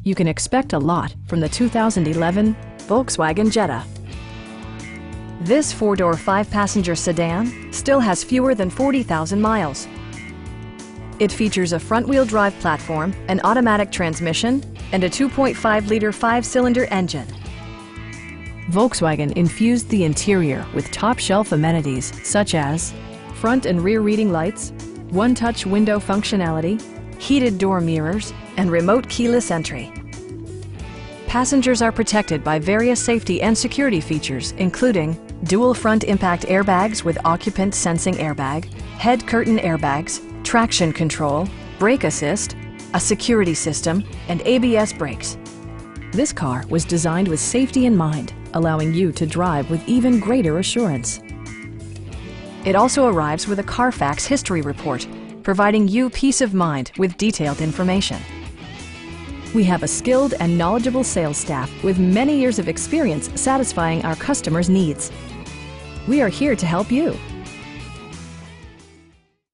You can expect a lot from the 2011 Volkswagen Jetta. This four-door, five-passenger sedan still has fewer than 40,000 miles. It features a front-wheel drive platform, an automatic transmission, and a 2.5-liter five-cylinder engine. Volkswagen infused the interior with top-shelf amenities such as front and rear reading lights, one-touch window functionality, heated door mirrors, and remote keyless entry. Passengers are protected by various safety and security features, including dual front impact airbags with occupant sensing airbag, head curtain airbags, traction control, brake assist, a security system, and ABS brakes. This car was designed with safety in mind, allowing you to drive with even greater assurance. It also arrives with a Carfax history report, providing you peace of mind with detailed information. We have a skilled and knowledgeable sales staff with many years of experience satisfying our customers' needs. We are here to help you.